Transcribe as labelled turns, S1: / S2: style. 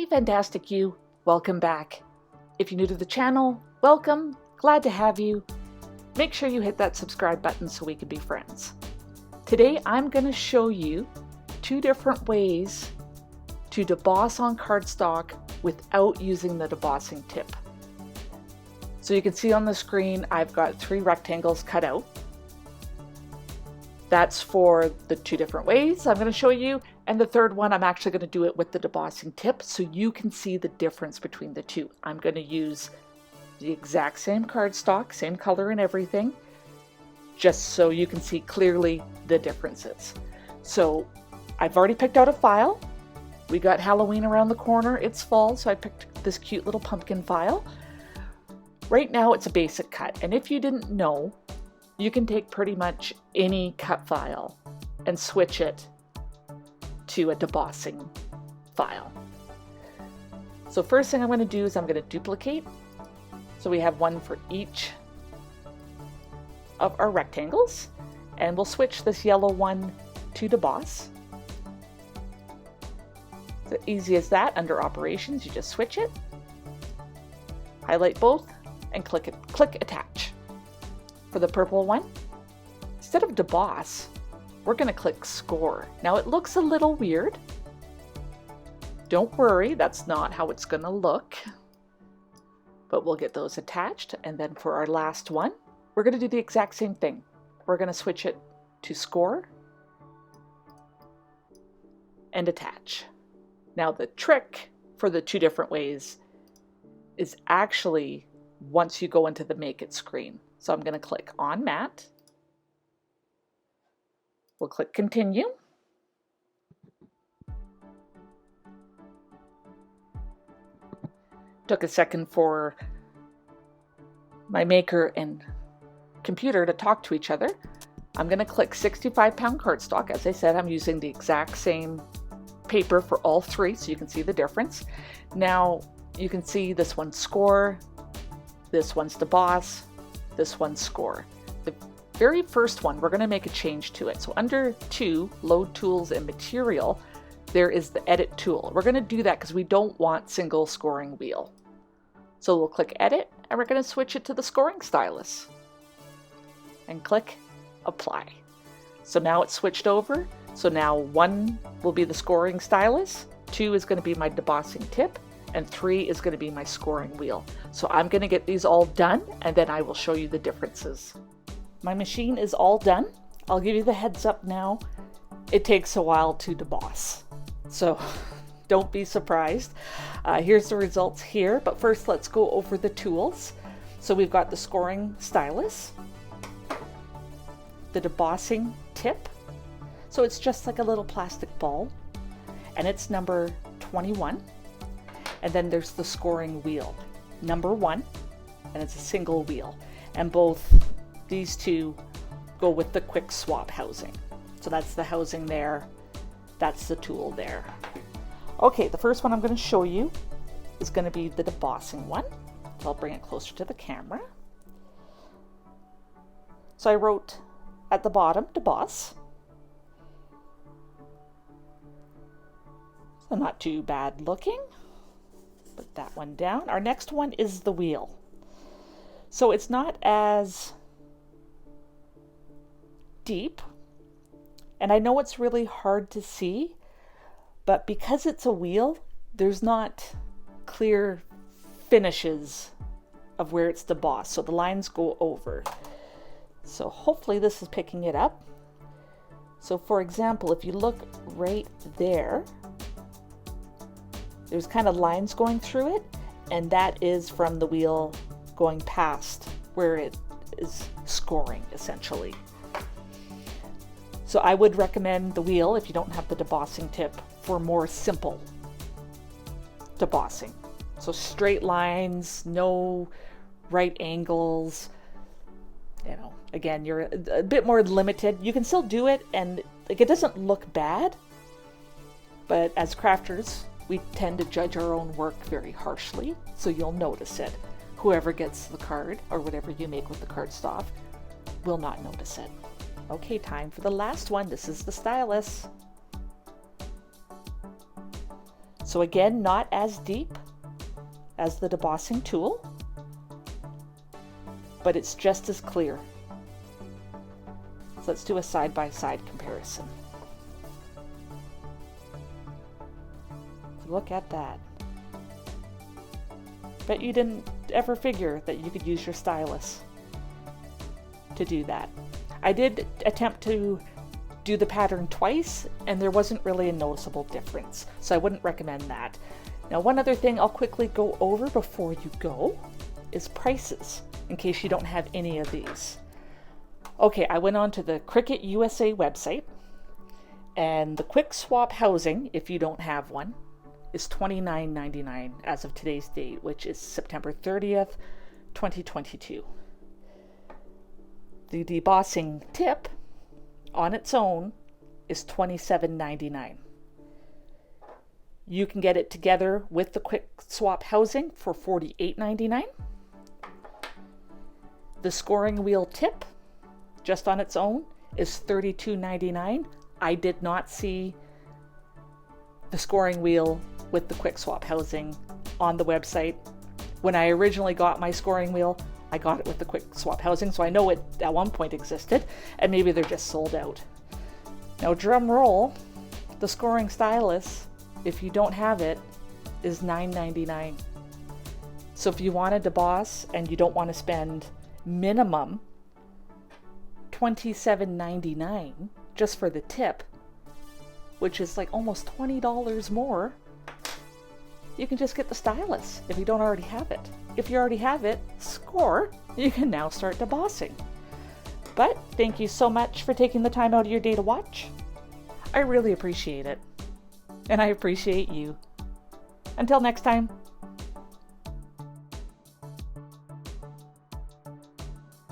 S1: Hey fantastic you, welcome back. If you're new to the channel, welcome, glad to have you. Make sure you hit that subscribe button so we can be friends. Today I'm going to show you 2 different ways to deboss on cardstock without using the debossing tip. So you can see on the screen I've got 3 rectangles cut out. That's for the 2 different ways I'm going to show you, and the third one I'm actually going to do it with the debossing tip so you can see the difference between the 2. I'm going to use the exact same cardstock, same color and everything, just so you can see clearly the differences. So I've already picked out a file. We got Halloween around the corner, it's fall, so I picked this cute little pumpkin file. Right now it's a basic cut, and if you didn't know, you can take pretty much any cut file and switch it to a debossing file. So first thing I'm going to do is I'm going to duplicate. So we have one for each of our rectangles, and we'll switch this yellow one to deboss. So easy as that. Under operations, you just switch it, highlight both, and click attach. For the purple one, instead of deboss, we're going to click score. Now it looks a little weird. Don't worry, that's not how it's going to look. But we'll get those attached. And then for our last one, we're going to do the exact same thing. We're going to switch it to score and attach. Now the trick for the 2 different ways is actually once you go into the Make It screen. So I'm going to click on Matte. We'll click Continue. Took a second for my maker and computer to talk to each other. I'm going to click 65-pound cardstock. As I said, I'm using the exact same paper for all 3, so you can see the difference. Now you can see this one's score, this one's deboss, this one's score. The very first one, we're going to make a change to it. So under 2, Load Tools and Material, there is the Edit tool. We're going to do that because we don't want single scoring wheel. So we'll click Edit, and we're going to switch it to the scoring stylus. And click Apply. So now it's switched over. So now 1 will be the scoring stylus, 2 is going to be my debossing tip, and 3 is going to be my scoring wheel. So I'm going to get these all done, and then I will show you the differences. My machine is all done. I'll give you the heads up now. It takes a while to deboss, so don't be surprised. Here's the results here, but first let's go over the tools. So we've got the scoring stylus, the debossing tip. So it's just like a little plastic ball, and it's number 21. And then there's the scoring wheel, number 1, and it's a single wheel. And both these 2 go with the quick swap housing. So that's the housing there, that's the tool there. Okay, the first one I'm going to show you is going to be the debossing one. So I'll bring it closer to the camera. So I wrote at the bottom, deboss. So not too bad looking. Put that one down. Our next one is the wheel. So it's not as deep, and I know it's really hard to see, but because it's a wheel, there's not clear finishes of where it's debossed, so the lines go over. So hopefully this is picking it up. So for example, if you look right there, there's kind of lines going through it, and that is from the wheel going past where it is scoring, essentially. So I would recommend the wheel if you don't have the debossing tip for more simple debossing. So straight lines, no right angles. You know, again, you're a bit more limited. You can still do it, and like, it doesn't look bad, but as crafters, we tend to judge our own work very harshly, so you'll notice it. Whoever gets the card, or whatever you make with the cardstock, will not notice it. Okay, time for the last one. This is the stylus. So again, not as deep as the debossing tool, but it's just as clear. So let's do a side-by-side comparison. Look at that. Bet you didn't ever figure that you could use your stylus to do that. I did attempt to do the pattern twice, and there wasn't really a noticeable difference, so I wouldn't recommend that. Now, one other thing I'll quickly go over before you go is prices, in case you don't have any of these. Okay, I went on to the Cricut USA website, and the quick swap housing, if you don't have one, is $29.99 as of today's date, which is September 30th, 2022. The debossing tip on its own is $27.99. You can get it together with the quick swap housing for $48.99. The scoring wheel tip, just on its own, is $32.99. I did not see the scoring wheel with the quick swap housing on the website. When I originally got my scoring wheel, I got it with the quick swap housing, so I know it at one point existed, and maybe they're just sold out. Now, drum roll, the scoring stylus, if you don't have it, is $9.99. So if you want to deboss and you don't want to spend minimum $27.99 just for the tip, which is like almost $20 more, you can just get the stylus if you don't already have it. If you already have it, score, you can now start debossing. But thank you so much for taking the time out of your day to watch. I really appreciate it. And I appreciate you. Until next time.